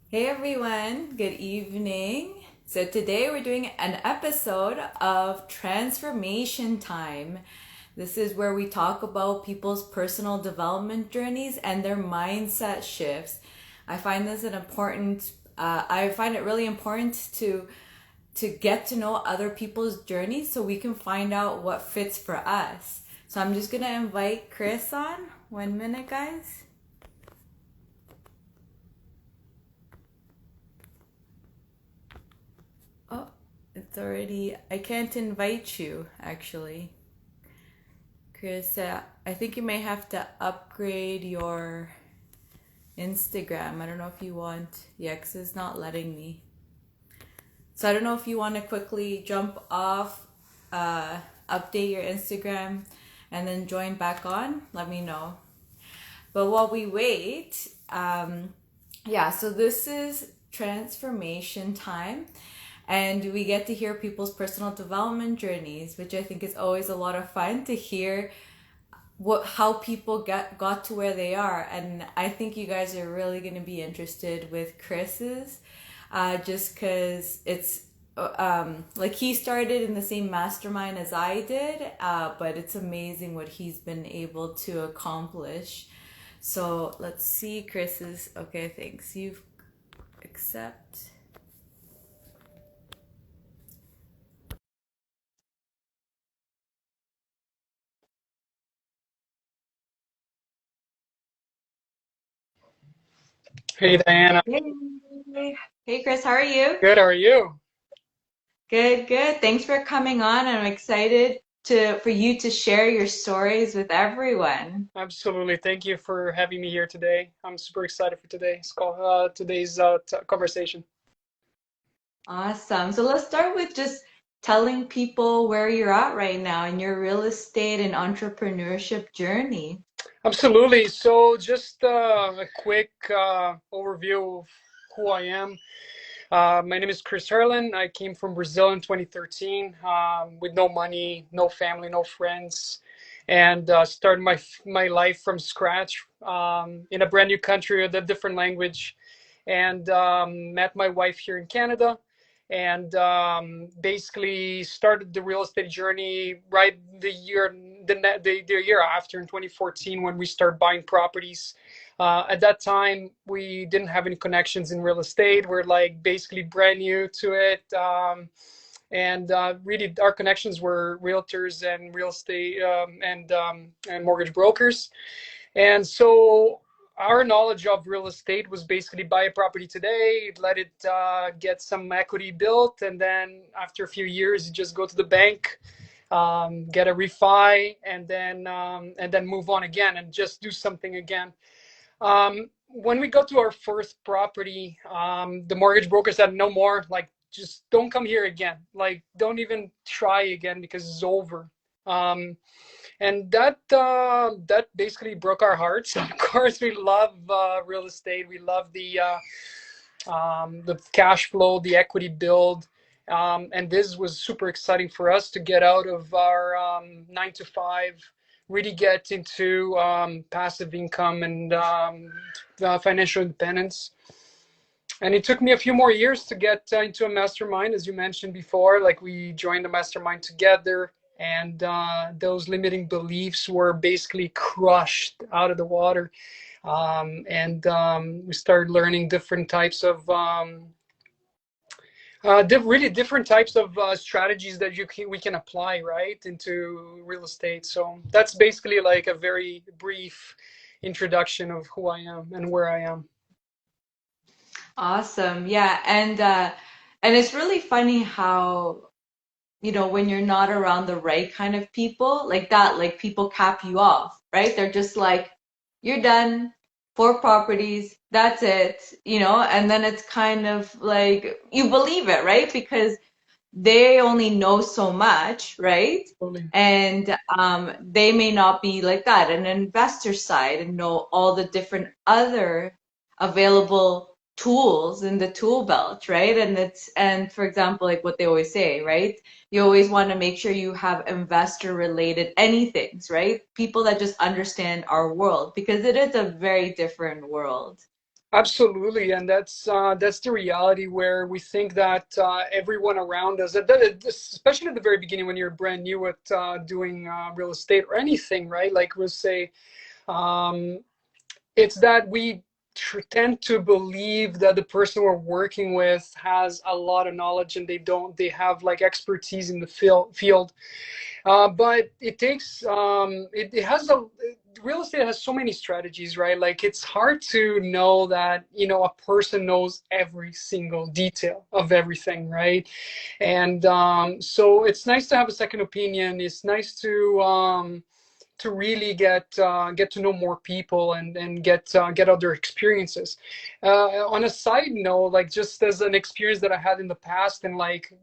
Hey everyone, good evening. So today we're doing an episode of Transformation Time. This is where we talk about people's personal development journeys and their mindset shifts. I find this an important I find it really important to get to know other people's journeys so we can find out what fits for us. So I'm just going to invite Chris on. 1 minute, guys. Oh, it's already. I can't invite you, actually. Chris, I think you may have to upgrade your Instagram. I don't know if you want. Yeah, 'cause it's not letting me. So I don't know if you want to quickly jump off, update your Instagram, and then join back on. Let me know. But while we wait, yeah, so this is transformation time. And we get to hear people's personal development journeys, which I think is always a lot of fun to hear how people got to where they are. And I think you guys are really going to be interested with Chris's, just because it's like he started in the same mastermind as I did, but it's amazing what he's been able to accomplish. So let's see Chris's. Okay, thanks. You accept. Hey Diana, Hey, hey Chris, how are you? good. How are you? Good, good. Thanks for coming on. I'm excited to for you to share your stories with everyone. Absolutely. Thank you for having me here today. I'm super excited for today's call, today's conversation. Awesome. So let's start with just telling people where you're at right now in your real estate and entrepreneurship journey. Absolutely. So, just a quick overview of who I am. My name is Chris Herlin. I came from Brazil in 2013 with no money, no family, no friends, and started my life from scratch in a brand new country with a different language, and met my wife here in Canada, and basically started the real estate journey right the year after in 2014 when we started buying properties. At that time, we didn't have any connections in real estate. We're like basically brand new to it. And really, our connections were realtors and real estate and mortgage brokers. And so our knowledge of real estate was basically buy a property today, let it get some equity built, and then after a few years, you just go to the bank, get a refi, and then move on again and just do something again. When we got to our first property, the mortgage broker said, "No more. Like, just don't come here again. Like, don't even try again because it's over." Um, and that basically broke our hearts. Of course, we love real estate. We love the cash flow, the equity build. And this was super exciting for us to get out of our 9 to 5, really get into passive income and financial independence. And it took me a few more years to get into a mastermind, as you mentioned before. Like, we joined a mastermind together, and those limiting beliefs were basically crushed out of the water. And we started learning different types of really different types of strategies that we can apply right into real estate. So that's basically like a very brief introduction of who I am and where I am. Awesome. Yeah, and it's really funny how when you're not around the right kind of people like that, like people cap you off, right? They're just like, you're done, 4 properties, that's it, and then it's kind of like you believe it, right? Because they only know so much, right? Totally. And they may not be like that, an investor side, and know all the different other available tools in the tool belt, right? And for example, like what they always say, right? You always want to make sure you have investor related anythings, right? People that just understand our world because it is a very different world. Absolutely, and that's the reality where we think that everyone around us, especially at the very beginning when you're brand new at doing real estate or anything, right? Like we'll say, um, it's that we tend to believe that the person we're working with has a lot of knowledge and they have like expertise in the field. But it takes it has a real estate has so many strategies, right? Like it's hard to know that a person knows every single detail of everything, right? And so it's nice to have a second opinion. It's nice to really get to know more people and get other experiences. On a side note, like just as an experience that I had in the past, and like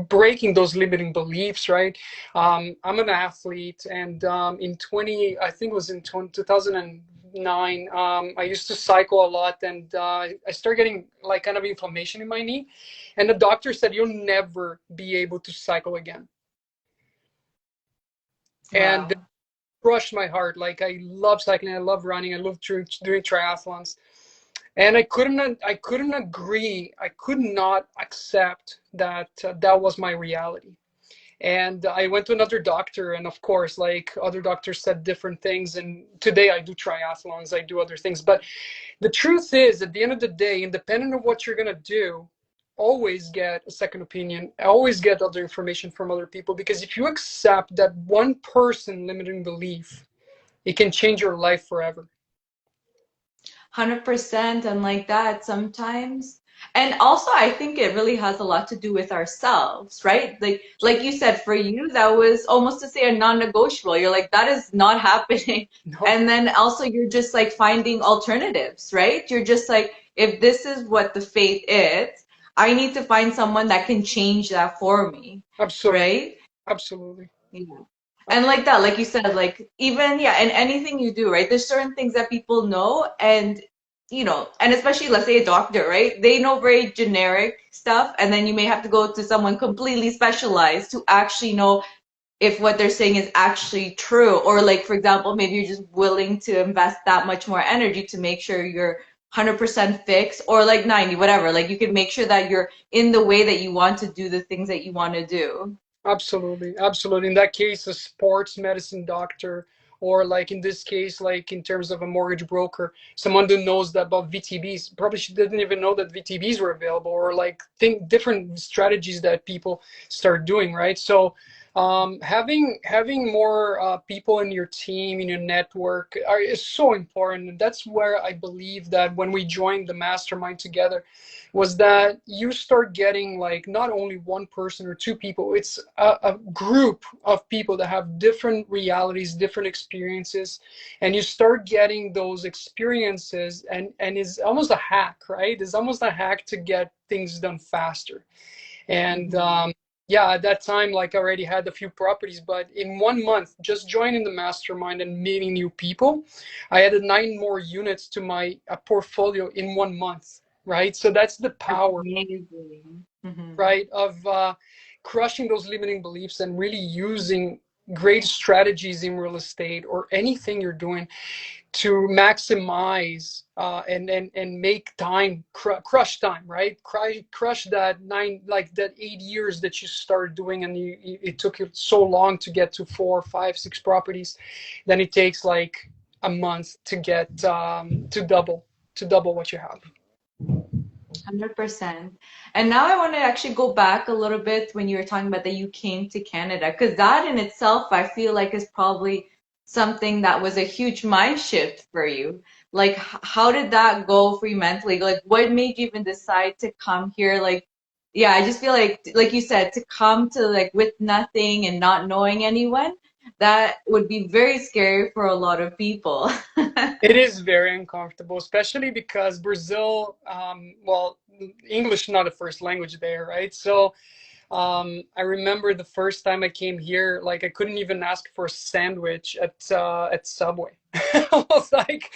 breaking those limiting beliefs, right? I'm an athlete, and in 20, I think it was in 2009, I used to cycle a lot, and I started getting like kind of inflammation in my knee, and the doctor said you'll never be able to cycle again. And Wow. crushed my heart. Like I love cycling, I love running, I love doing triathlons, and I couldn't agree. I could not accept that that was my reality. And I went to another doctor, and of course, like other doctors said different things. And today I do triathlons, I do other things. But the truth is, at the end of the day, independent of what you're gonna do, always get a second opinion, always get other information from other people, because if you accept that one person limiting belief, it can change your life forever. 100% and like that sometimes. And also I think it really has a lot to do with ourselves, right? Like you said, for you that was almost to say a non-negotiable. You're like, that is not happening. No, And then also you're just like finding alternatives, right? You're just like, if this is what the fate is, I need to find someone that can change that for me, absolutely, right? absolutely. Yeah. And like that, like you said, like even, yeah, and anything you do, right? There's certain things that people know, and and especially let's say a doctor, right? They know very generic stuff, and then you may have to go to someone completely specialized to actually know if what they're saying is actually true. Or like, for example, maybe you're just willing to invest that much more energy to make sure you're 100% fixed, or like 90, whatever. Like you can make sure that you're in the way that you want to do the things that you want to do. Absolutely, absolutely. In that case, a sports medicine doctor, or like in this case, like in terms of a mortgage broker, someone who knows that about VTBs. Probably she didn't even know that VTBs were available, or like think different strategies that people start doing, right? So, having more people in your team, in your network, is so important. And that's where I believe that when we joined the mastermind together, was that you start getting like not only one person or two people, it's a group of people that have different realities, different experiences, and you start getting those experiences, and it's almost a hack, right? It's almost a hack to get things done faster. And Mhm. yeah, at that time, like I already had a few properties, but in 1 month, just joining the mastermind and meeting new people, I added 9 more units to my portfolio in 1 month, right? So that's the That's power, amazing. Hmm. right, of crushing those limiting beliefs and really using great strategies in real estate or anything you're doing to maximize and make time, crush time, right? Crush that like that 8 years that you started doing, and it took you so long to get to 4, 5, 6 properties. Then it takes like a month to get to double what you have. 100%. And now I want to actually go back a little bit when you were talking about that you came to Canada, because that in itself, I feel like is probably something that was a huge mind shift for you. Like, how did that go for you mentally? Like, what made you even decide to come here? Like, yeah, I just feel like you said, to come to like with nothing and not knowing anyone, that would be very scary for a lot of people. It is very uncomfortable, especially because Brazil, well, English is not a first language there, right? So I remember the first time I came here, like I couldn't even ask for a sandwich at Subway. I was like,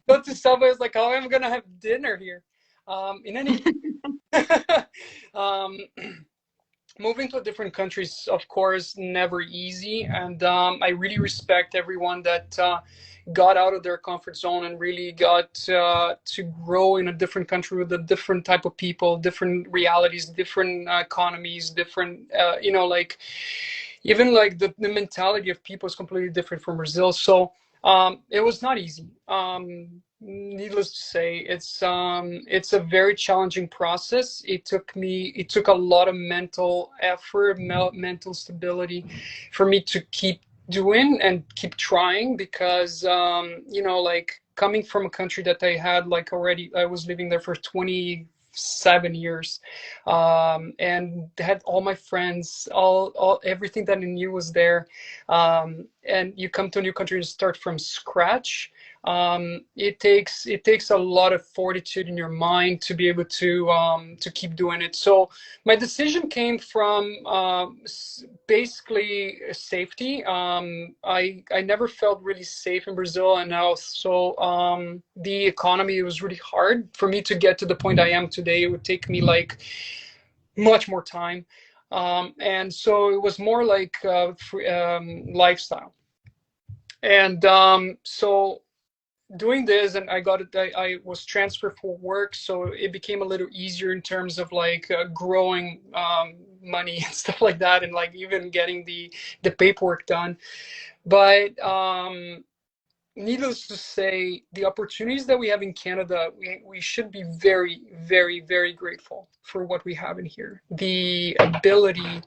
go to Subway. I was like, how am I gonna have dinner here? In any um, moving to different countries, of course, never easy, and I really respect everyone that got out of their comfort zone and really got to grow in a different country with a different type of people, different realities, different economies, different, like even like the mentality of people is completely different from Brazil. So it was not easy. Needless to say, it's a very challenging process. It took a lot of mental effort, mental stability for me to keep doing and keep trying, because like coming from a country that I had like already, I was living there for 27 years, and had all my friends, all everything that I knew was there, and you come to a new country and start from scratch. It takes a lot of fortitude in your mind to be able to keep doing it. So my decision came from basically safety. I never felt really safe in Brazil, and also the economy was really hard for me to get to the point I am today. It would take me like much more time, and so it was more like lifestyle. And so doing this, and I was transferred for work, so it became a little easier in terms of like growing money and stuff like that, and like even getting the paperwork done. But needless to say, the opportunities that we have in Canada, we should be very, very, very grateful for what we have in here. The ability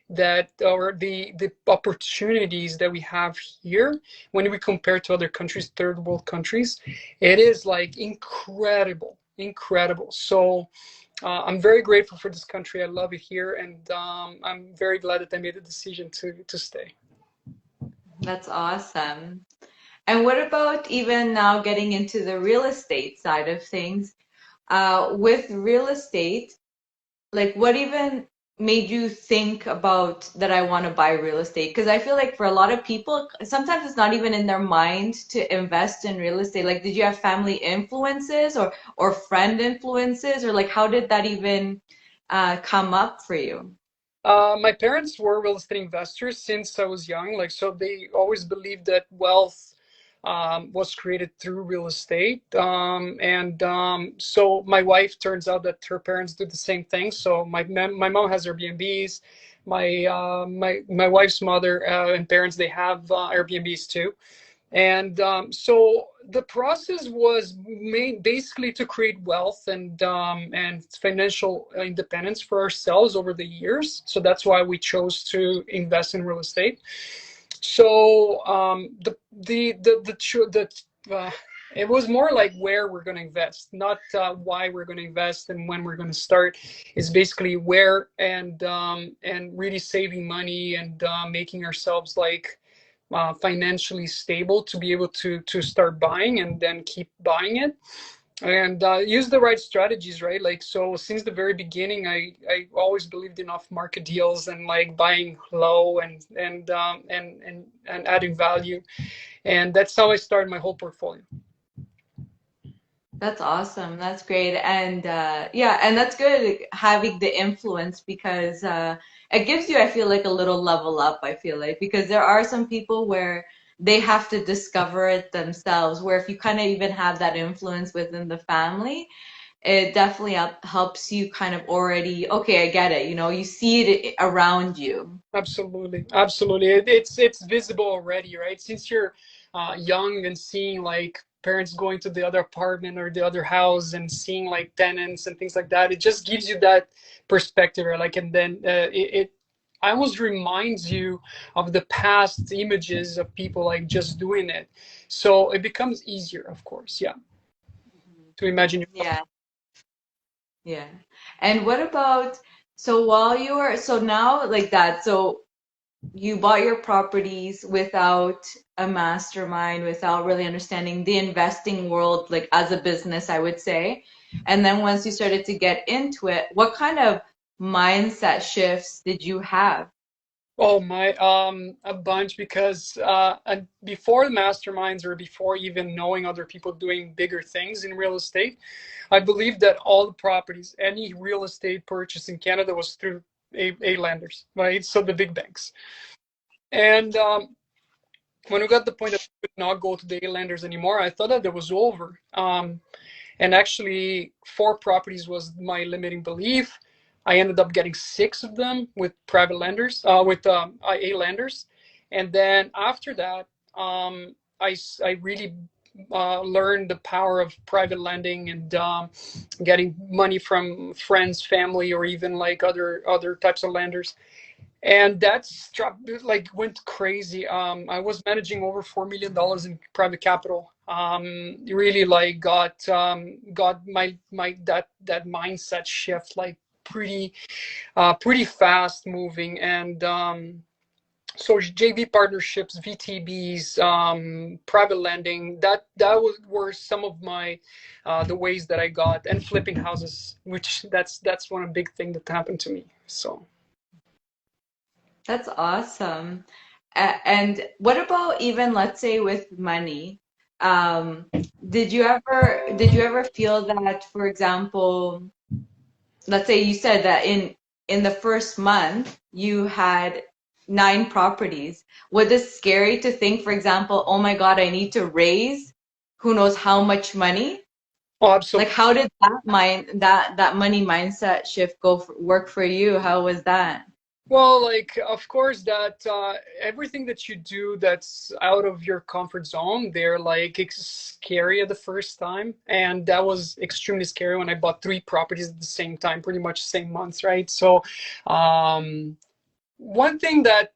that, or the opportunities that we have here when we compare to other countries, third world countries, it is like incredible, incredible. So I'm very grateful for this country. I love it here, and I'm very glad that I made the decision to stay. That's awesome. And what about even now getting into the real estate side of things? With real estate, like what even made you think about that I want to buy real estate? Because I feel like for a lot of people, sometimes it's not even in their mind to invest in real estate. Like, did you have family influences or friend influences, or like how did that even come up for you? My parents were real estate investors since I was young. Like, so they always believed that wealth was created through real estate. And so my wife, turns out that her parents did the same thing. So my mom has Airbnbs. My wife's mother and parents, they have Airbnbs too. And so the process was made basically to create wealth and financial independence for ourselves over the years. So that's why we chose to invest in real estate. So it was more like where we're going to invest, not why we're going to invest and when we're going to start. Is basically where, and really saving money and making ourselves like financially stable to be able to start buying and then keep buying it, and use the right strategies, right? Like, so since the very beginning, I always believed in off market deals and like buying low and adding value, and that's how I started my whole portfolio. That's awesome. That's great. And yeah, and that's good having the influence because it gives you, I feel like, a little level up, I feel like, because there are some people where they have to discover it themselves, where if you kind of even have that influence within the family, it definitely helps you kind of already, okay, I get it. You know, you see it around you. Absolutely, absolutely. It's visible already, right? Since you're young and seeing like parents going to the other apartment or the other house and seeing like tenants and things like that, it just gives you that perspective, right? Like, and then it almost reminds you of the past images of people like just doing it. So it becomes easier, of course, yeah, to imagine yourself. Yeah, yeah. And what about, so while you were, so now like that, so you bought your properties without a mastermind, without really understanding the investing world, like as a business, I would say. And then once you started to get into it, what kind of mindset shifts did you have? Oh my, a bunch, because and before the masterminds or before even knowing other people doing bigger things in real estate, I believe that all the properties, any real estate purchase in Canada was through A lenders, right? So the big banks. And when we got the point that we could not go to the A lenders anymore, I thought that it was over. And actually, 4 properties was my limiting belief. I ended up getting 6 of them with private lenders, with A lenders. And then after that, I really learned the power of private lending and getting money from friends, family, or even like other types of lenders. And that's like went crazy. I was managing over $4 million in private capital. Really like got my that mindset shift like pretty fast moving. And so JV partnerships, VTBs, private lending, were some of my the ways that I got, and flipping houses, which that's one big thing that happened to me. So. That's awesome. And what about even, let's say, with money? Um, did you ever feel that, for example, let's say you said that in the first month you had 9 properties. Was it scary to think, for example, oh my God, I need to raise who knows how much money? Oh, absolutely. Like, how did that money mindset shift work for you? How was that? Well, like, of course, that everything that you do that's out of your comfort zone, they're like it's scary at the first time. And that was extremely scary when I bought 3 properties at the same time, pretty much same months, right? So, um, one thing that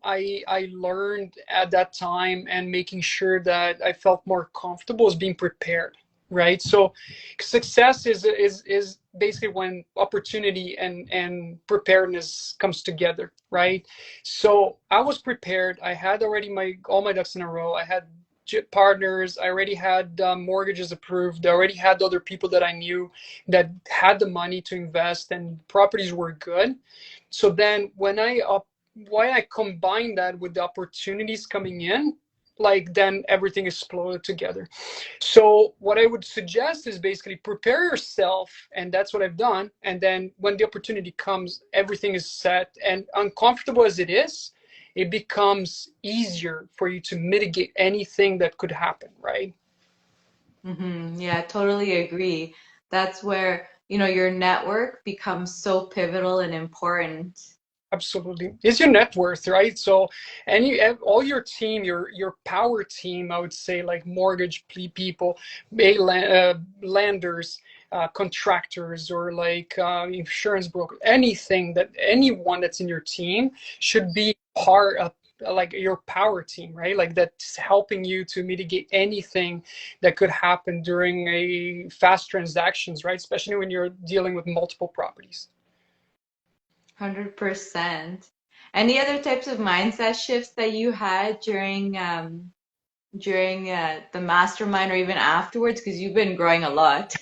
I learned at that time and making sure that I felt more comfortable is being prepared, right? So success is basically when opportunity and preparedness comes together, right? So I was prepared. I had already my all my ducks in a row. I had partners. I already had mortgages approved. I already had other people that I knew that had the money to invest, and properties were good. So then when why I combine that with the opportunities coming in, like then everything exploded together. So what I would suggest is basically prepare yourself, and that's what I've done. And then when the opportunity comes, everything is set. And uncomfortable as it is, it becomes easier for you to mitigate anything that could happen, right? Yeah, I totally agree. That's where, your network becomes so pivotal and important. Absolutely. It's your net worth, right? So, and all your team, your power team, I would say, like mortgage people, lenders, contractors, or like insurance broker, anyone that's in your team should be part of like your power team, right? Like that's helping you to mitigate anything that could happen during a fast transactions, right? Especially when you're dealing with multiple properties. 100%. Any other types of mindset shifts that you had during the mastermind or even afterwards? Because you've been growing a lot.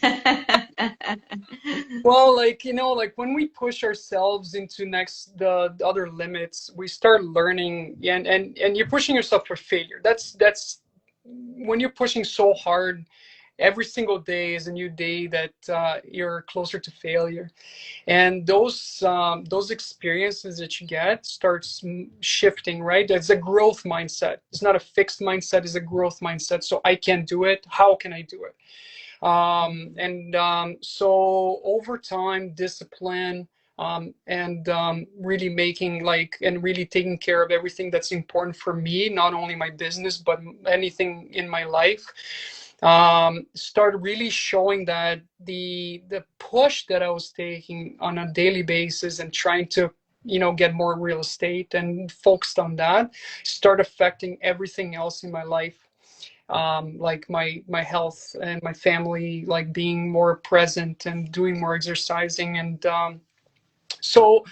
Well, like, like when we push ourselves into the other limits, we start learning, and you're pushing yourself for failure. That's when you're pushing so hard, every single day is a new day that you're closer to failure. And those experiences that you get starts shifting, right? It's a growth mindset. It's not a fixed mindset, it's a growth mindset. So I can do it. How can I do it? And so over time, discipline, and really making like and really taking care of everything that's important for me, not only my business but anything in my life, started really showing that the push that I was taking on a daily basis and trying to get more real estate and focused on that start affecting everything else in my life, like my health and my family, like being more present and doing more exercising. And so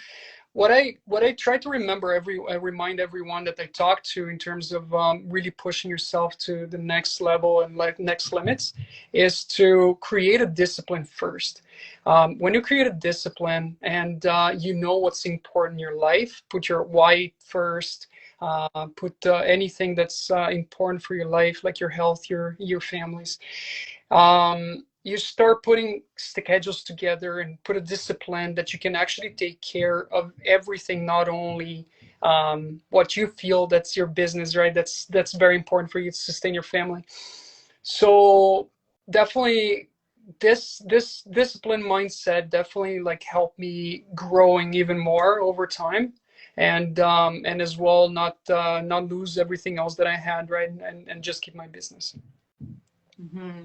what I try to remember I remind everyone that I talk to in terms of really pushing yourself to the next level and like next limits is to create a discipline first. When you create a discipline and you know what's important in your life, put your why first. Put anything that's important for your life, like your health, your families. You start putting schedules together and put a discipline that you can actually take care of everything, not only what you feel that's your business, right? That's very important for you to sustain your family. So definitely this discipline mindset definitely like helped me growing even more over time, and as well not lose everything else that I had, right? And just keep my business. Hmm.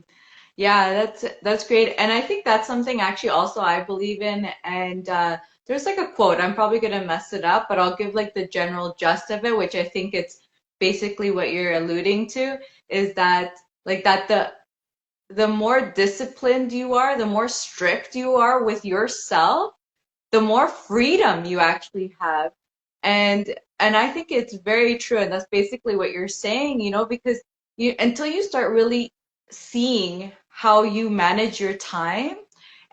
Yeah, that's great. And I think that's something actually also I believe in. And there's like a quote, I'm probably gonna mess it up, but I'll give like the general gist of it, which I think it's basically what you're alluding to, is that like that the more disciplined you are, the more strict you are with yourself, the more freedom you actually have. And I think it's very true, and that's basically what you're saying, because you until you start really seeing how you manage your time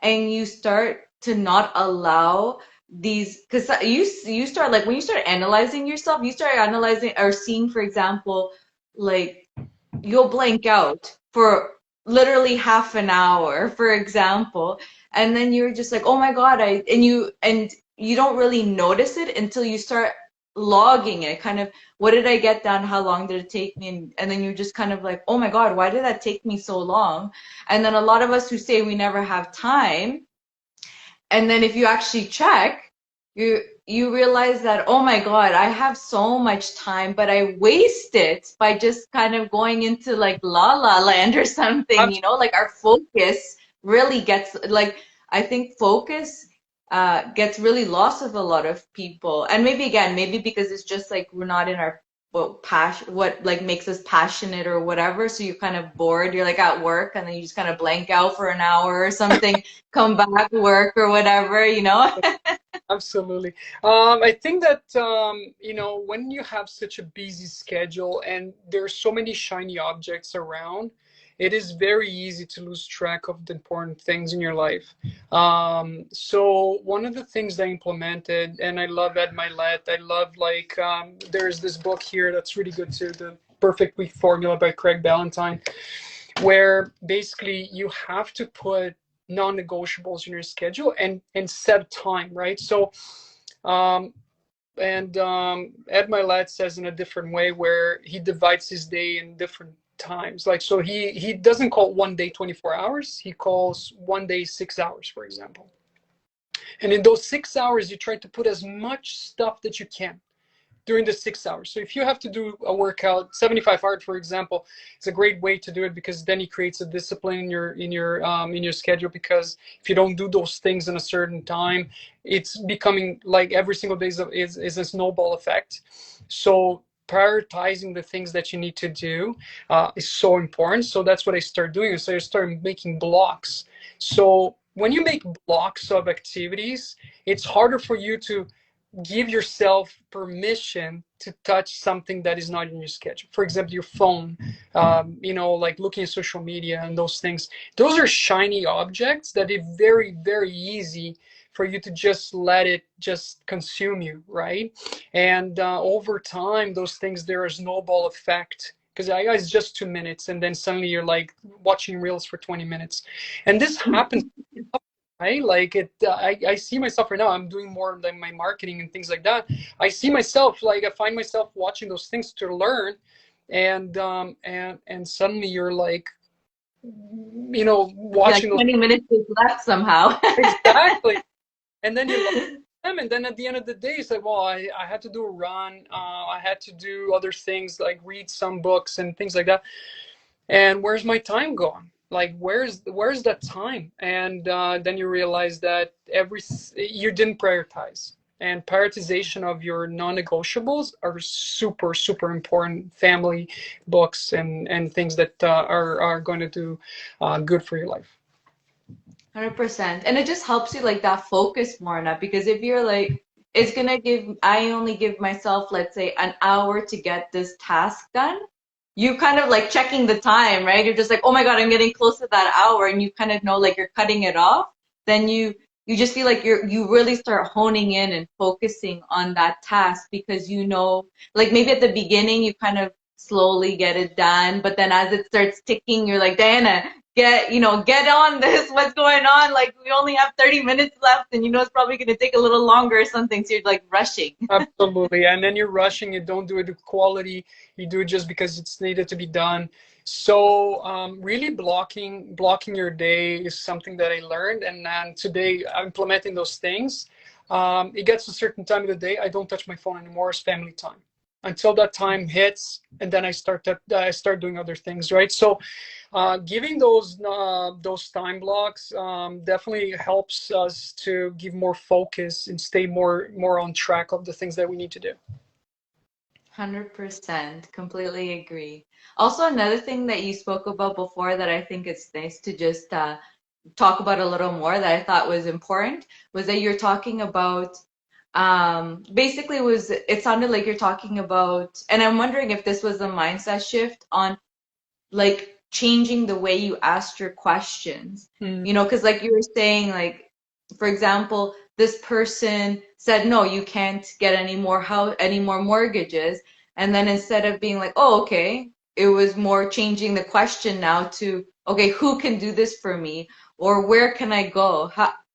and you start to not allow these, because you start like when you start analyzing yourself, you start analyzing or seeing, for example, like you'll blank out for literally half an hour, for example, and then you're just like, oh my God, and you don't really notice it until you start logging it, kind of, what did I get done? How long did it take me? And then you're just kind of like, oh my God, why did that take me so long? And then a lot of us who say we never have time, and then if you actually check, you realize that, oh my God, I have so much time, but I waste it by just kind of going into like la la land or something, like our focus really gets like, I think focus gets really lost with a lot of people. And maybe again, maybe because it's just like we're not in our what like makes us passionate or whatever. So you're kind of bored. You're like at work and then you just kind of blank out for an hour or something, come back, work or whatever. Absolutely. I think that, when you have such a busy schedule and there's so many shiny objects around, it is very easy to lose track of the important things in your life. So one of the things I implemented, and I love Ed Milet, I love like, there's this book here that's really good too, The Perfect Week Formula by Craig Ballantyne, where basically you have to put non-negotiables in your schedule and set time, right? So um and Ed Milet says in a different way, where he divides his day in different times. Like, so he doesn't call one day 24 hours, he calls one day 6 hours, for example. And in those 6 hours you try to put as much stuff that you can during the 6 hours. So if you have to do a workout 75 hard, for example, it's a great way to do it, because then it creates a discipline in your schedule. Because if you don't do those things in a certain time, it's becoming like every single day is a snowball effect. So prioritizing the things that you need to do is so important. So that's what I start doing. So I start making blocks. So when you make blocks of activities, it's harder for you to give yourself permission to touch something that is not in your schedule. For example, your phone, like looking at social media and those things. Those are shiny objects that are very, very easy for you to just let it just consume you, right? And over time, those things, there is snowball effect. Because it's just 2 minutes, and then suddenly you're like watching reels for 20 minutes. And this happens, right? Like I see myself right now, I'm doing more than my marketing and things like that. I see myself, like I find myself watching those things to learn, and suddenly you're like, Like watching those. 20 minutes is left somehow. Exactly. And then you love them, and then at the end of the day it's like, well, I had to do a run, I had to do other things like read some books and things like that. And where's my time gone? Like, where's that time? And then you realize that you didn't prioritize. And prioritization of your non-negotiables are super, super important. Family, books, and things that are going to do good for your life. 100%. And it just helps you like that focus more enough, because if you're like, it's gonna give, I only give myself, let's say, an hour to get this task done. You kind of like checking the time, right? You're just like, oh my God, I'm getting close to that hour, and you kind of know like you're cutting it off. Then you just feel like you really start honing in and focusing on that task, because like maybe at the beginning you kind of slowly get it done, but then as it starts ticking, you're like, Diana, get on this. What's going on? Like we only have 30 minutes left, and it's probably going to take a little longer or something. So you're like rushing. Absolutely. And then you're rushing, you don't do it with quality, you do it just because it's needed to be done. So really blocking your day is something that I learned, and then today I'm implementing those things. It gets a certain time of the day, I don't touch my phone anymore. It's family time until that time hits, and then I start doing other things, right? So giving those time blocks definitely helps us to give more focus and stay more on track of the things that we need to do. 100%, completely agree. Also, another thing that you spoke about before that I think it's nice to just talk about a little more that I thought was important was that you're talking about basically was it sounded like you're talking about, and I'm wondering if this was a mindset shift on like changing the way you asked your questions. Mm, Because like you were saying, like, for example, this person said, no, you can't get any more mortgages. And then instead of being like, oh, okay, it was more changing the question now to, okay, who can do this for me? Or where can I go?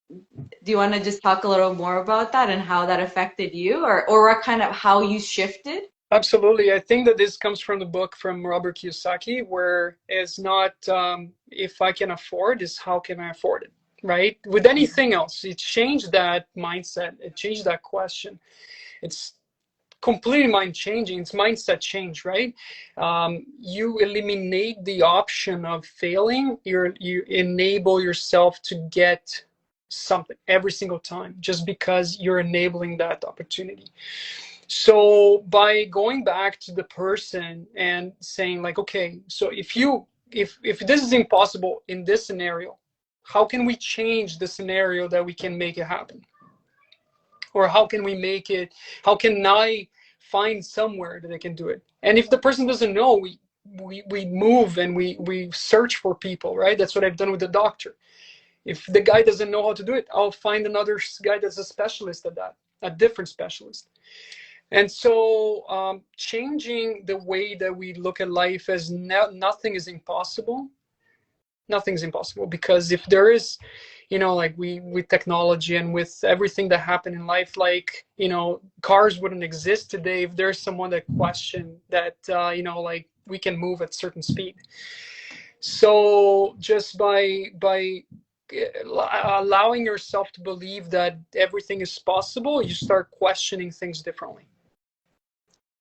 Do you want to just talk a little more about that and how that affected you, or what kind of how you shifted? absolutely. I think that this comes from the book from Robert Kiyosaki, where it's not if I can afford, is how can I afford it, right? With anything else, it changed that mindset, it changed that question. It's completely mind changing. It's mindset change, right? You eliminate the option of failing. You enable yourself to get something every single time just because you're enabling that opportunity. So by going back to the person and saying like, okay, so if this is impossible in this scenario, how can we change the scenario that we can make it happen? Or how can we make it, how can I find somewhere that I can do it? And if the person doesn't know, we move and we search for people, right? That's what I've done with the doctor. If the guy doesn't know how to do it, I'll find another guy that's a specialist at that, a different specialist. And so changing the way that we look at life as nothing is impossible. Nothing's impossible, because if there is, like we with technology and with everything that happened in life, like cars wouldn't exist today if there's someone that questioned that, like we can move at certain speed. So just by allowing yourself to believe that everything is possible, you start questioning things differently.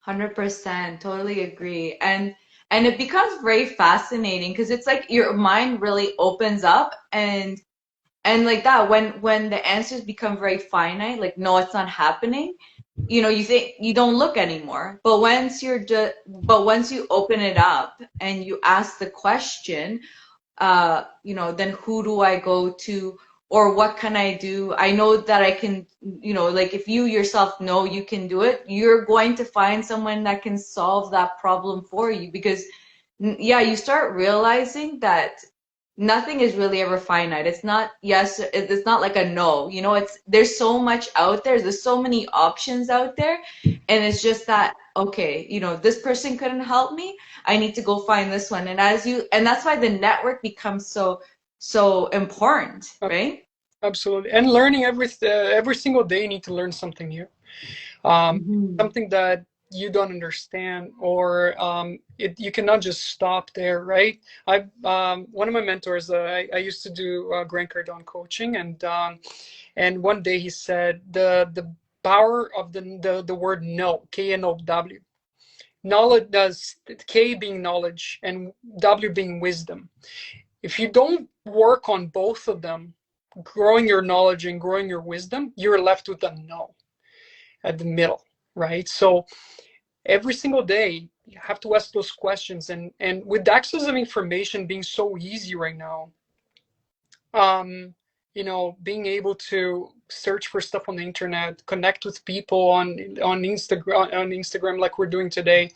100%, totally agree. And it becomes very fascinating because it's like your mind really opens up and like that when the answers become very finite, like no, it's not happening. You think you don't look anymore. But once you open it up and you ask the question, then who do I go to or what can I do? I know that I can, like if you yourself know you can do it, you're going to find someone that can solve that problem for you because, yeah, you start realizing that nothing is really ever finite. It's not yes, it's not like a no. There's so much out there. There's so many options out there, and it's just that okay, this person couldn't help me. I need to go find this one. And that's why the network becomes so important, right? Absolutely. And learning every single day, you need to learn something new, Hmm. something that you don't understand, or you cannot just stop there, right? I One of my mentors, I used to do Grant Cardone coaching, and one day he said the power of the word no, K-N-O-W. Knowledge does, K being knowledge and W being wisdom. If you don't work on both of them, growing your knowledge and growing your wisdom, you're left with a no at the middle, right? So every single day you have to ask those questions, and with access of information being so easy right now, being able to search for stuff on the internet, connect with people on Instagram like we're doing today,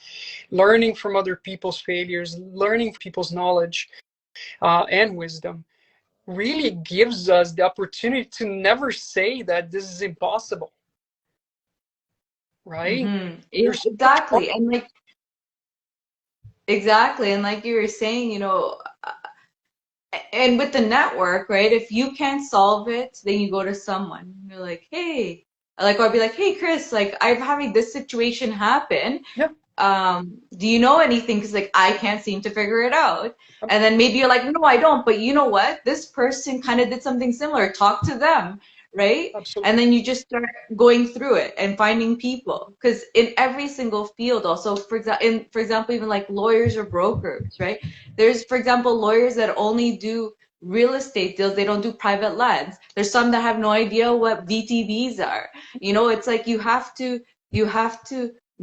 learning from other people's failures, learning from people's knowledge and wisdom, really gives us the opportunity to never say that this is impossible, right? Yeah, There's so much more. exactly. And like exactly, and like you were saying, and with the network, right? If you can't solve it, then you go to someone. You're like, hey, like, or I'll be like, hey, Chris, like, I'm having this situation happen. Yeah, Do you know anything? Because like I can't seem to figure it out. And then absolutely. maybe you're like, no, I don't. But you know what? This person kind of did something similar. Talk to them, right? And Absolutely. then you just start going through it and finding people. Because in every single field, also, for example, even like lawyers or brokers, right? There's, for example, lawyers that only do real estate deals. They don't do private lands. There's some that have no idea what VTBs are. It's like you have to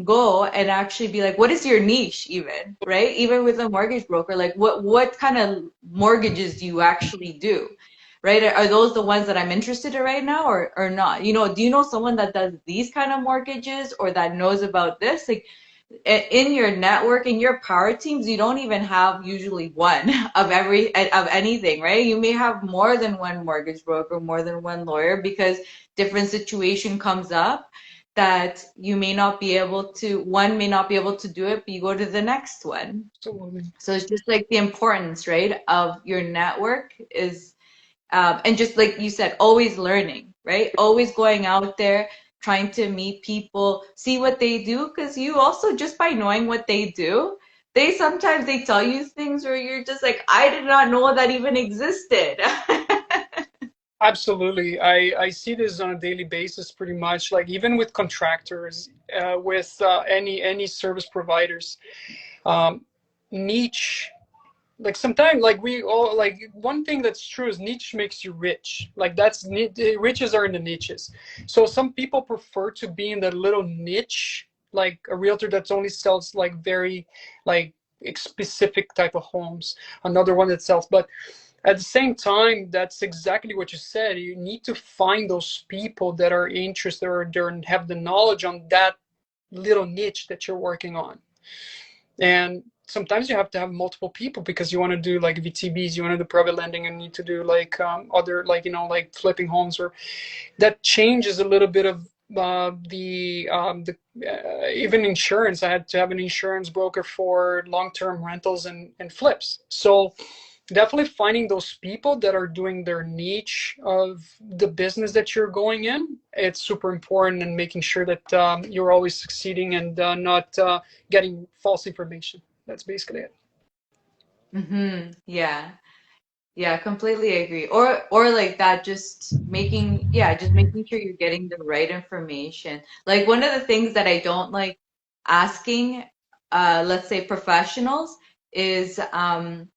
go and actually be like, what is your niche even, right? Even with a mortgage broker, like what kind of mortgages do you actually do? Right? Are those the ones that I'm interested in right now or not? Do you know someone that does these kind of mortgages or that knows about this? Like in your network, in your power teams, you don't even have usually one of anything, right? You may have more than one mortgage broker, more than one lawyer, because different situation comes up that you may not be able to, one may not be able to do it, but you go to the next one. Absolutely. So it's just like the importance, right, of your network is and just like you said, always learning, right? Always going out there, trying to meet people, see what they do, because you also, just by knowing what they do, they tell you things where you're just like, I did not know that even existed. Absolutely. I see this on a daily basis pretty much, like even with contractors, with any service providers. Um, Niche, like sometimes, like we all, like one thing that's true is niche makes you rich. Like riches are in the niches. So some people prefer to be in that little niche, like a realtor that's only sells like very like specific type of homes, another one that sells. But at the same time, that's exactly what you said. You need to find those people that are interested or they have the knowledge on that little niche that you're working on. And sometimes you have to have multiple people because you want to do like VTBs, you want to do private lending, and need to do like other, like like flipping homes, or that changes a little bit of the even insurance. I had to have an insurance broker for long-term rentals and flips. So definitely finding those people that are doing their niche of the business that you're going in, it's super important, and making sure that you're always succeeding and not getting false information. That's basically it. Yeah. Yeah, completely agree. Or like that, just making sure you're getting the right information. Like one of the things that I don't like asking, let's say professionals is asking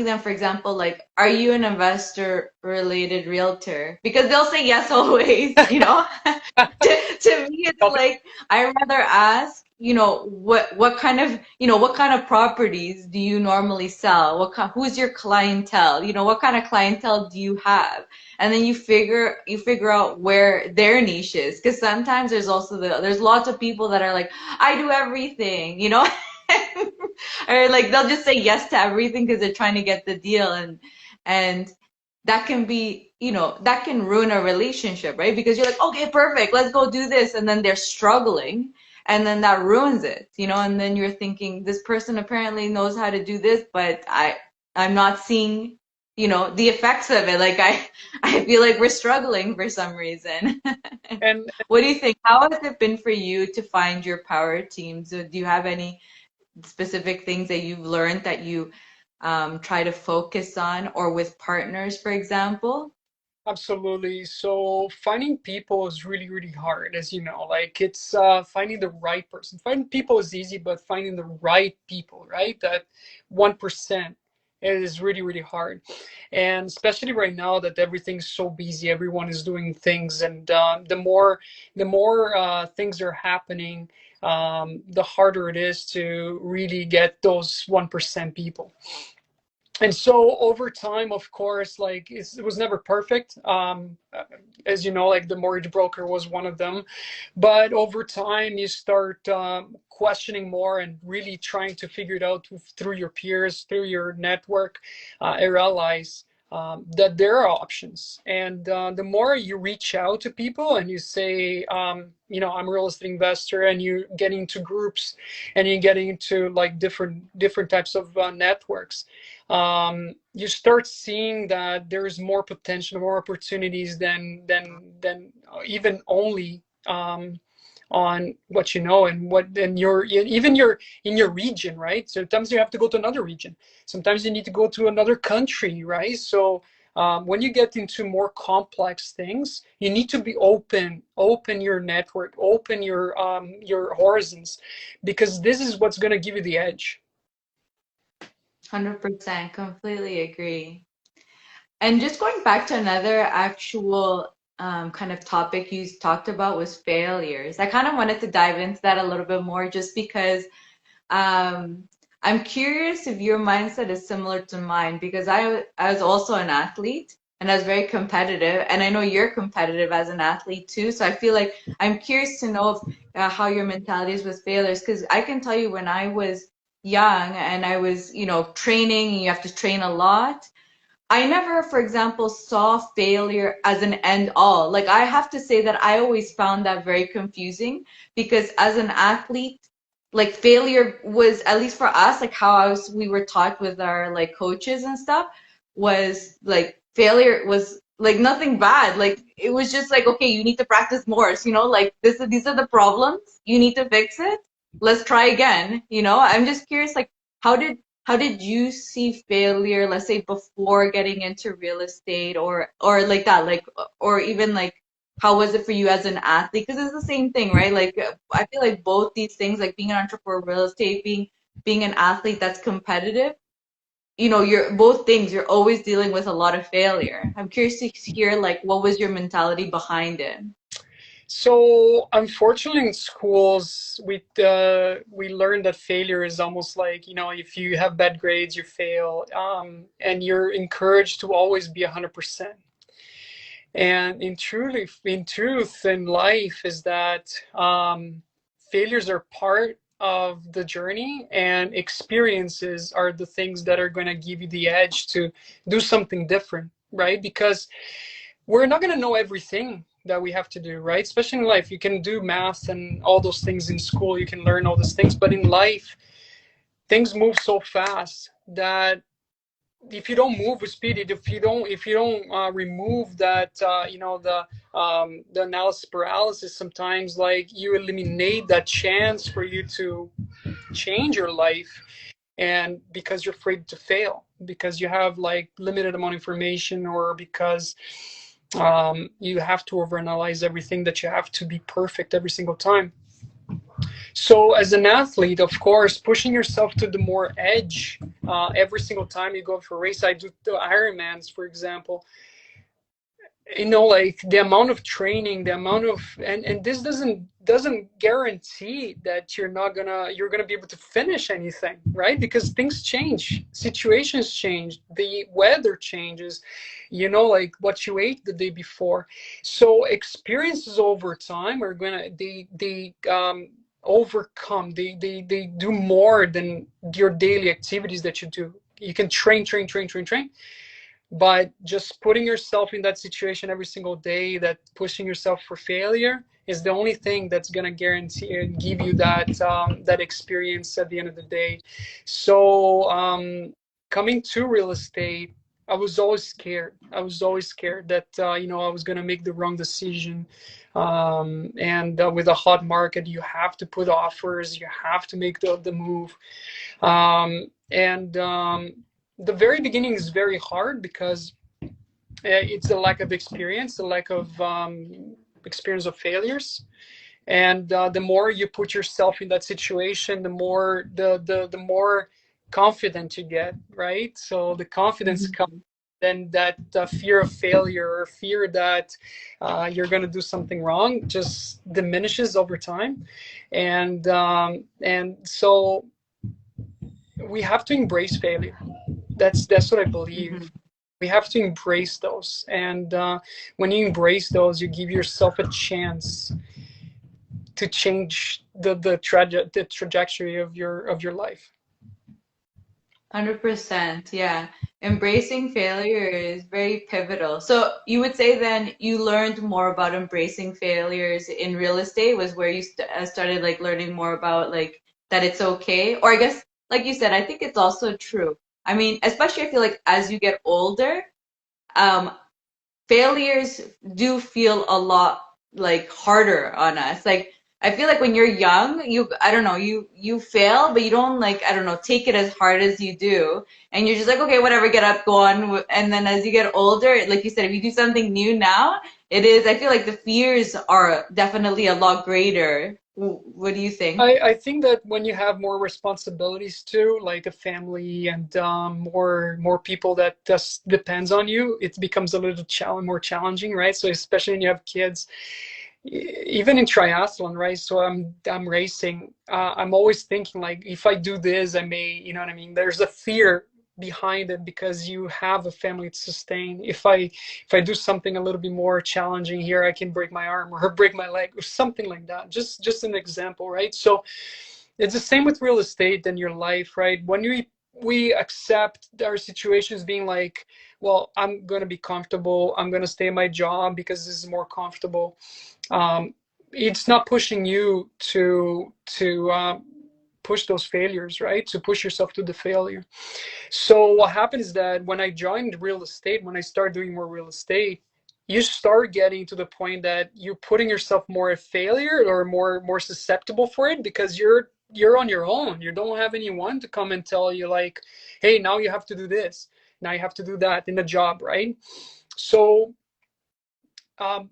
them, for example, like, are you an investor related realtor? Because they'll say yes always. To me, it's like I rather ask, what kind of properties do you normally sell? Who's your clientele? What kind of clientele do you have? And then you figure out where their niche is. Because sometimes there's lots of people that are like, I do everything. Or like they'll just say yes to everything because they're trying to get the deal, and that can that can ruin a relationship, right? Because you're like, okay, perfect, let's go do this, and then they're struggling, and then that ruins it. And then you're thinking, this person apparently knows how to do this, but I'm not seeing the effects of it. Like I feel like we're struggling for some reason. and What do you think? How has it been for you to find your power teams? Do you have any specific things that you've learned that you try to focus on, or with partners, for example? Absolutely. So finding people is really, really hard, as you know. Like it's finding the right person. Finding people is easy, but finding the right people, right? That 1% is really, really hard. And especially right now that everything's so busy, everyone is doing things, and the more things are happening, the harder it is to really get those 1% people. And so over time, of course, like it was never perfect. As you know, like the mortgage broker was one of them. But over time, you start questioning more and really trying to figure it out through your peers, through your network. I realize that there are options. And the more you reach out to people and you say, I'm a real estate investor, and you get into groups and you get into like different types of networks, you start seeing that there is more potential, more opportunities than even only on what you know and what and your even your in your region, right? Sometimes you have to go to another region. Sometimes you need to go to another country, right? So when you get into more complex things, you need to be open your network, open your horizons, because this is what's going to give you the edge. 100%, completely agree. And just going back to another actual kind of topic you talked about was failures. I kind of wanted to dive into that a little bit more just because um, I'm curious if your mindset is similar to mine because I was also an athlete and I was very competitive, and I know you're competitive as an athlete too. So I feel like I'm curious to know if, how your mentality is with failures because I can tell you when I was young and I was, training, and you have to train a lot. I never, for example, saw failure as an end all. Like, I have to say that I always found that very confusing because as an athlete, like failure was, at least for us, like how we were taught with our like coaches and stuff, was like failure was like nothing bad. Like it was just like, okay, you need to practice more. So, like these are the problems. You need to fix it. Let's try again. I'm just curious, like, how did you see failure, let's say before getting into real estate or like that, like, or even like how was it for you as an athlete? Because it's the same thing, right? Like I feel like both these things, like being an entrepreneur, real estate, being an athlete that's competitive, you're both things, you're always dealing with a lot of failure. I'm curious to hear like what was your mentality behind it? So unfortunately, in schools, we learn that failure is almost like, if you have bad grades, you fail, and you're encouraged to always be 100%. And in truth, in life, is that failures are part of the journey, and experiences are the things that are going to give you the edge to do something different, right? Because we're not going to know everything that we have to do, right? Especially in life, you can do math and all those things in school, you can learn all those things, but in life, things move so fast that if you don't move with speed, if you don't remove that, the analysis paralysis, sometimes like you eliminate that chance for you to change your life, and because you're afraid to fail, because you have like limited amount of information, or because you have to overanalyze everything, that you have to be perfect every single time. So as an athlete, of course, pushing yourself to the more edge every single time you go for a race. I do the Ironmans, for example. Like the amount of training, the amount of, and this doesn't guarantee that you're gonna be able to finish anything, right? Because things change, situations change, the weather changes, like what you ate the day before. So experiences over time are gonna they overcome, they do more than your daily activities that you do. You can train, but just putting yourself in that situation every single day, that pushing yourself for failure, is the only thing that's going to guarantee and give you that experience at the end of the day. So coming to real estate, I was always scared. I was always scared that I was going to make the wrong decision. And with a hot market, you have to put offers, you have to make the move. And the very beginning is very hard, because it's the lack of experience, the lack of experience of failures. And the more you put yourself in that situation, the more confident you get, right? So the confidence comes, Mhm. then that fear of failure, or fear that you're going to do something wrong, just diminishes over time. And so we have to embrace failure. That's what I believe. Mhm. We have to embrace those, and when you embrace those, you give yourself a chance to change the trajectory of your life. 100%, yeah. Embracing failure is very pivotal. So you would say then you learned more about embracing failures in real estate was where you started like learning more about like that it's okay. Or I guess, like you said, I think it's also true. I mean, especially I feel like as you get older, um, failures do feel a lot like harder on us. Like I feel like when you're young, I don't know, you fail, but you don't like I don't know, take it as hard as you do, and you're just like okay, whatever, get up, go on. And then as you get older, like you said, if you do something new now, it is. I feel like the fears are definitely a lot greater. What do you think? I think that when you have more responsibilities too, like a family and more people that just depends on you, it becomes a little more challenging, right? So especially when you have kids, even in triathlon, right? So I'm racing. I'm always thinking like, if I do this, I may, you know what I mean? There's a fear behind it because you have a family to sustain. If I do something a little bit more challenging here, I can break my arm or break my leg or something like that. Just an example, right? So it's the same with real estate and your life, right? When we accept our situations being like, well, I'm going to be comfortable, I'm going to stay in my job because this is more comfortable. um, it's not pushing you to push those failures, right? To push yourself to the failure. So what happens is that when I joined real estate, when I started doing more real estate, you start getting to the point that you're putting yourself more at failure or more susceptible for it because you're on your own. You don't have anyone to come and tell you like, hey, now you have to do this, now you have to do that in the job, right? So um,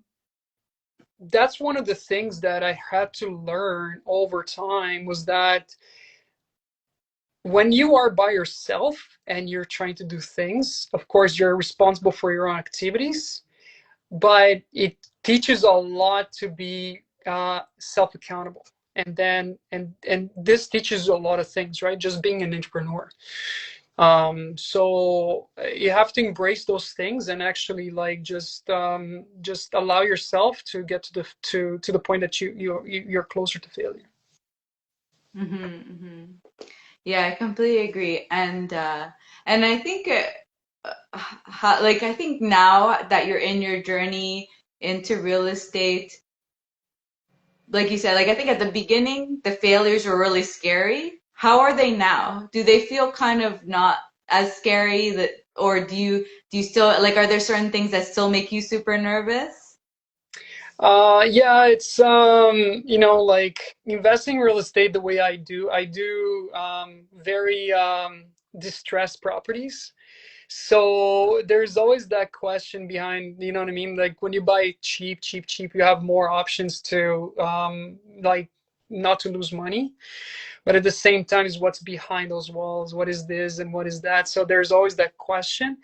that's one of the things that I had to learn over time was that when you are by yourself and you're trying to do things, of course, you're responsible for your own activities, but it teaches a lot to be self accountable. And then, and this teaches a lot of things, right? Just being an entrepreneur. So you have to embrace those things and actually like just allow yourself to get to the point that you're closer to failure. Mm-hmm. Yeah, I completely agree. And I think like I think now that you're in your journey into real estate, like you said, like I think at the beginning the failures were really scary. How are they now? Do they feel kind of not as scary that or do you still like are there certain things that still make you super nervous? Yeah, it's like investing in real estate the way I do very distressed properties. So there's always that question behind, you know what I mean? Like when you buy cheap, cheap, cheap, you have more options to like not to lose money. But at the same time, is what's behind those walls? What is this and what is that? So there's always that question.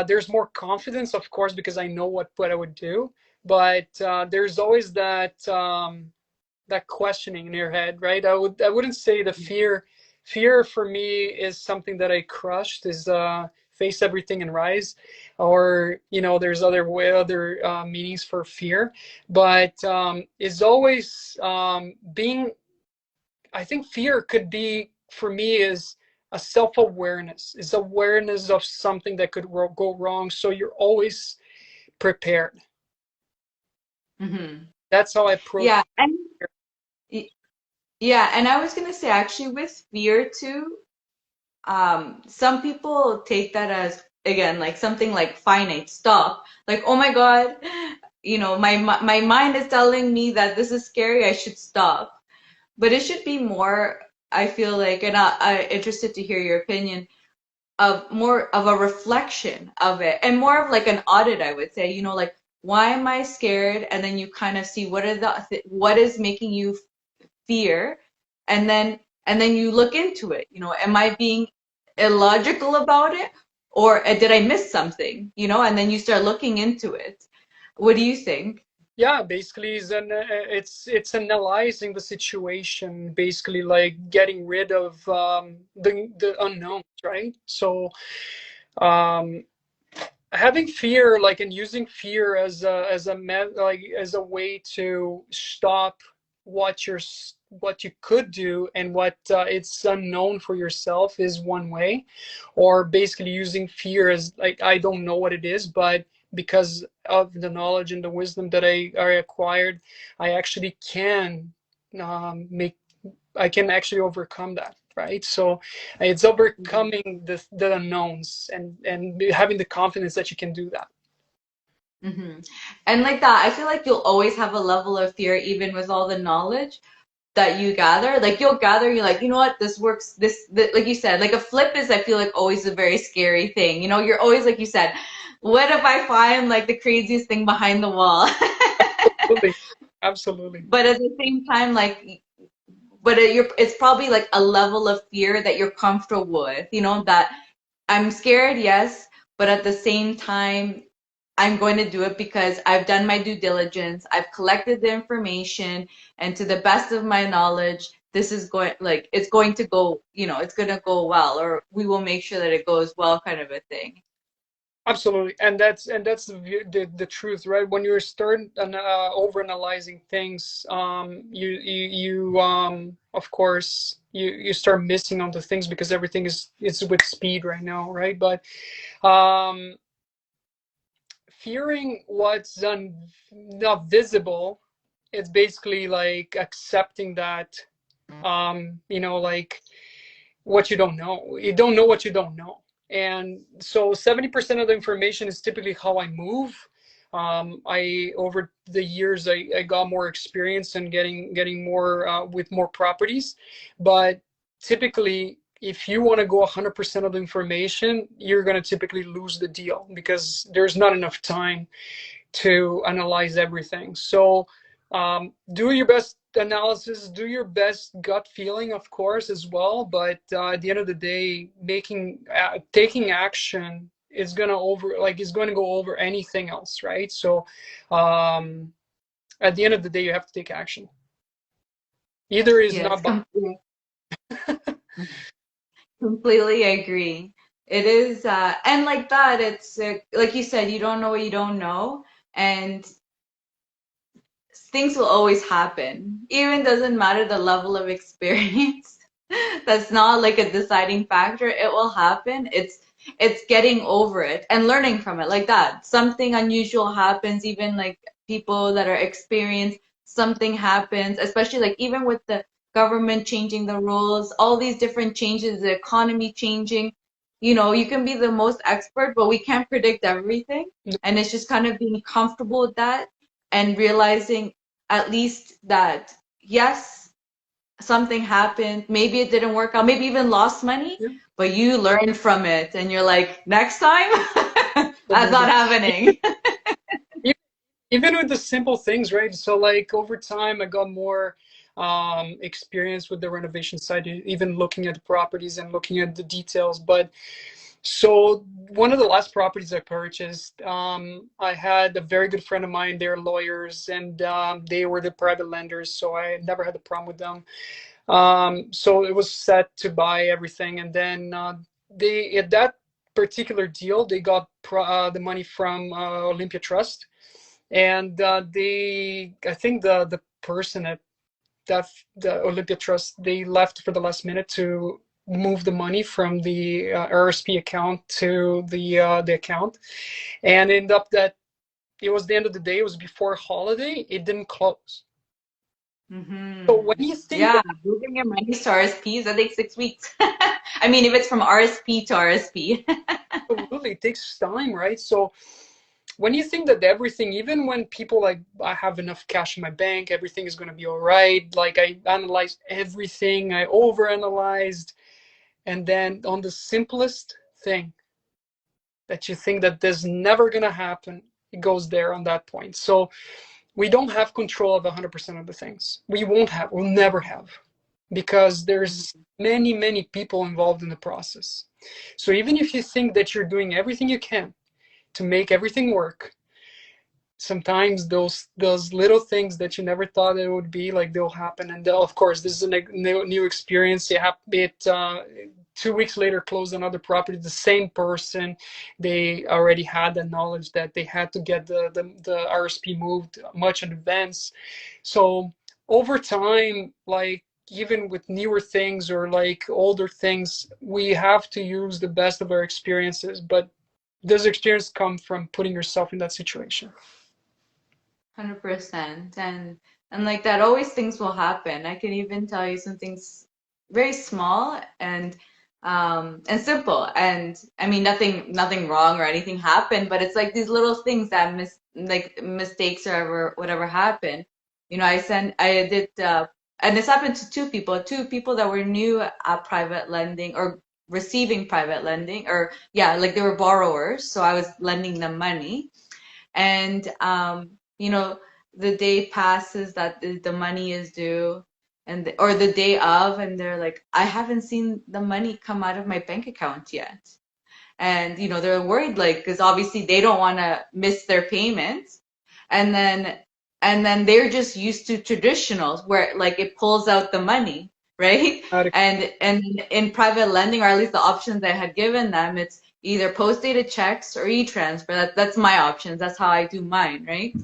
There's more confidence, of course, because I know what I would do. But there's always that questioning in your head, right? I wouldn't say the fear. Fear for me is something that I crushed. Is face everything and rise, or there's other meanings for fear, but is always being. I think fear could be for me is a self-awareness, is awareness of something that could go wrong. So you're always prepared. Hmm. That's how I approach Yeah, and fear. yeah, and I was gonna say actually with fear too, some people take that as again like something like finite stop like oh my god my mind is telling me that this is scary, I should stop, but it should be more, I feel like, and I'm interested to hear your opinion of more of a reflection of it and more of like an audit, I would say, like why am I scared, and then you kind of see what is making you fear, and then you look into it, am I being illogical about it, or did I miss something, and then you start looking into it. What do you think? Yeah, basically it's analyzing the situation, basically like getting rid of the unknowns, right? So um having fear, like, and using fear as a way to stop what you could do, and what it's unknown for yourself is one way. Or basically using fear as like, I don't know what it is, but because of the knowledge and the wisdom that I acquired, I actually can make I can actually overcome that. right? So it's overcoming the unknowns and having the confidence that you can do that. Hmm. And like that, I feel like you'll always have a level of fear, even with all the knowledge that you gather. Like you'll gather, you're like, you know what, this works. Like you said, like a flip is, I feel like always a very scary thing. You know, you're always like you said, what if I find like the craziest thing behind the wall? Absolutely. Absolutely. But at the same time, like, it's probably like a level of fear that you're comfortable with. You know, that I'm scared, yes, but at the same time, I'm going to do it because I've done my due diligence. I've collected the information, and to the best of my knowledge, this is going like it's going to go, it's going to go well, or we will make sure that it goes well, kind of a thing. Absolutely, and that's the truth, right? When you start over analyzing things, of course you start missing on the things because everything is with speed right now, right? But um, fearing what's not visible, it's basically like accepting that, like what you don't know. You don't know what you don't know. And so 70% of the information is typically how I move. I over the years I got more experience and getting more with more properties, but typically if you want to go 100% of the information, you're going to typically lose the deal because there's not enough time to analyze everything. So do your best analysis, do your best gut feeling, of course, as well. But at the end of the day, taking action is going to go over anything else, right? So um, at the end of the day, you have to take action. Either is Yes, not. completely agree. It is, and like that, it's like you said, you don't know what you don't know, and things will always happen. Even doesn't matter the level of experience. That's not like a deciding factor. It will happen. It's getting over it and learning from it like that. Something unusual happens, even like people that are experienced, something happens, especially like even with the government changing the rules, all these different changes, the economy changing. You can be the most expert, but we can't predict everything. And it's just kind of being comfortable with that and realizing at least that yes, something happened, maybe it didn't work out, maybe even lost money, Yeah, but you learned from it and you're like, next time that's not absolutely. happening. Even with the simple things, right? So like over time, I got more experience with the renovation side, even looking at the properties and looking at the details. But so one of the last properties I purchased, I had a very good friend of mine. They're lawyers, and they were the private lenders, so I never had a problem with them. So it was set to buy everything, and then they at that particular deal, they got the money from Olympia Trust, and I think the person at that the Olympia Trust, they left for the last minute to move the money from the RSP account to the account, and ended up that it was the end of the day. It was before holiday. It didn't close. So when you think Yeah, moving your money to RSPs, that takes 6 weeks. I mean, if it's from RSP to RSP. absolutely it takes time, right? So when you think that everything, even when people like I have enough cash in my bank, everything is going to be all right. Like I analyzed everything, I overanalyzed, and then on the simplest thing that you think that this never going to happen, it goes there on that point. So we don't have control of 100% of the things. We'll never have, because there's many people involved in the process. So even if you think that you're doing everything you can to make everything work, sometimes those little things that you never thought it would be, like they'll happen. And of course, this is a new experience. It 2 weeks later closed another property, the same person. They already had the knowledge that they had to get the RSP moved much in advance. So over time, like even with newer things or like older things, we have to use the best of our experiences, but those experiences come from putting yourself in that situation. 100%. And like that, always things will happen. I can even tell you some things. very small and simple. And I mean, nothing wrong or anything happened, but it's like these little things that like mistakes or whatever happened. You know, I did, and this happened to two people that were new at private lending or receiving private lending, or yeah, like they were borrowers. So I was lending them money. And you know, the day passes that the money is due, and or the day of, and they're like, I haven't seen the money come out of my bank account yet. And you know, they're worried, like, because obviously they don't want to miss their payments. And then and then they're just used to traditionals where like it pulls out the money, right? And in private lending, or at least the options I had given them, it's either post-dated checks or e-transfer. That's my options. That's how I do mine, right?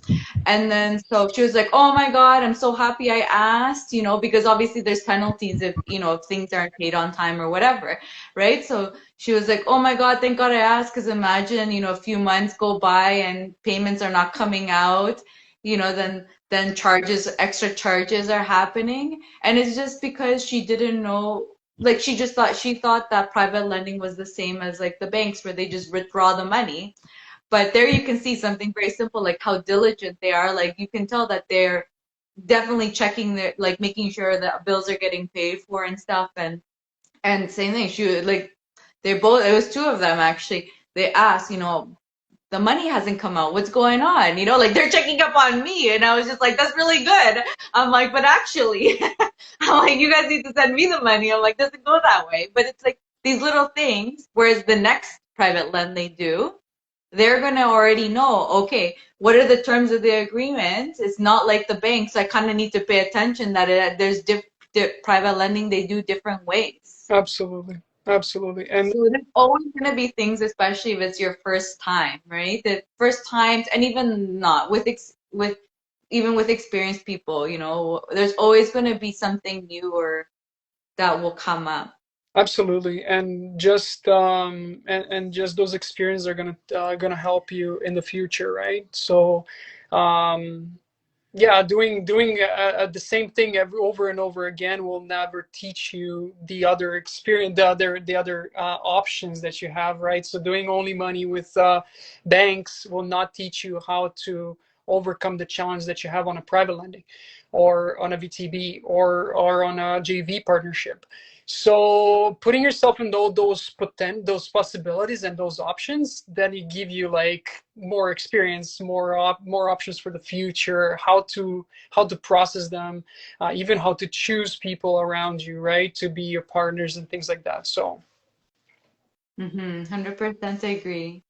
And then so she was like, "Oh my God, I'm so happy I asked," you know, because obviously there's penalties if, you know, if things aren't paid on time or whatever, right? So she was like, "Oh my God, thank God I asked, because imagine, you know, a few months go by and payments are not coming out, you know, then extra charges are happening." And it's just because she didn't know, like she thought that private lending was the same as like the banks where they just withdraw the money. But there you can see something very simple, like how diligent they are. Like you can tell that they're definitely checking their, like making sure that bills are getting paid for and stuff. And same thing, like they both, it was two of them actually. They asked, you know, the money hasn't come out. What's going on? You know, like they're checking up on me. And I was just like, that's really good. I'm like, but actually, I'm like, you guys need to send me the money. I'm like, doesn't go that way. But it's like these little things, whereas the next private lend they do, they're going to already know, okay, what are the terms of the agreement? It's not like the bank, so I kind of need to pay attention that there's private lending, they do different ways. Absolutely. Absolutely. And So there's always going to be things, especially if it's your first time, right? The first times, and even not with even with experienced people, you know, there's always going to be something new or that will come up. absolutely. And just and just those experiences are gonna help you in the future, right? So um yeah, doing the same thing over and over again will never teach you the other experience, the other options that you have, right? So doing only money with banks will not teach you how to overcome the challenge that you have on a private lending or on a VTB or on a JV partnership. So putting yourself in those possibilities and those options, then it give you like more experience, more options for the future, how to process them, even how to choose people around you, right, to be your partners and things like that. So 100% agree.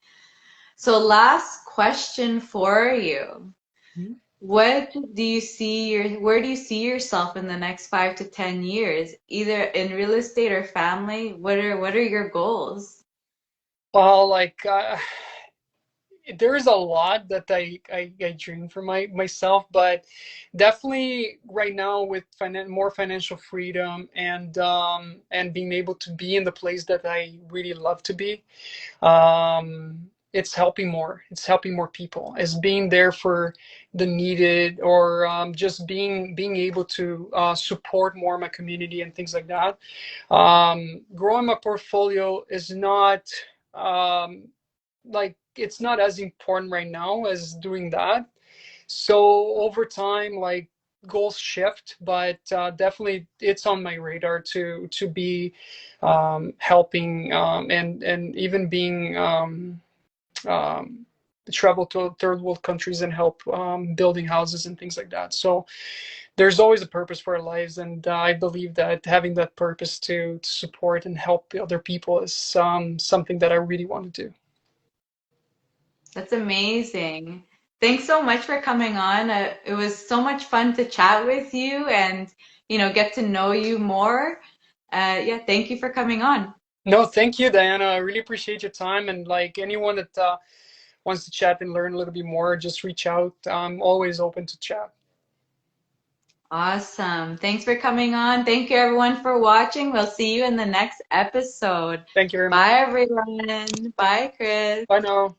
So last question for you. Where do you see yourself in the next 5 to 10 years, either in real estate or family? What are your goals? well, like there is a lot that I dream for myself, but definitely right now with more financial freedom and being able to be in the place that I really love to be, it's helping more. It's helping more people. It's being there for the needed, or just being able to support more my community and things like that. Growing my portfolio is not um, like it's not as important right now as doing that. So over time, like goals shift, but definitely it's on my radar to be helping and even being um, travel to third world countries and help building houses and things like that. So there's always a purpose for our lives, and I believe that having that purpose to support and help other people is something that I really want to do. That's amazing. Thanks so much for coming on. It was so much fun to chat with you and, you know, get to know you more. Yeah, thank you for coming on. No, thank you, Diana. I really appreciate your time. And like anyone that wants to chat and learn a little bit more, just reach out. I'm always open to chat. Awesome. Thanks for coming on. Thank you everyone for watching. We'll see you in the next episode. Thank you very much. Bye everyone. Bye, Chris. Bye now.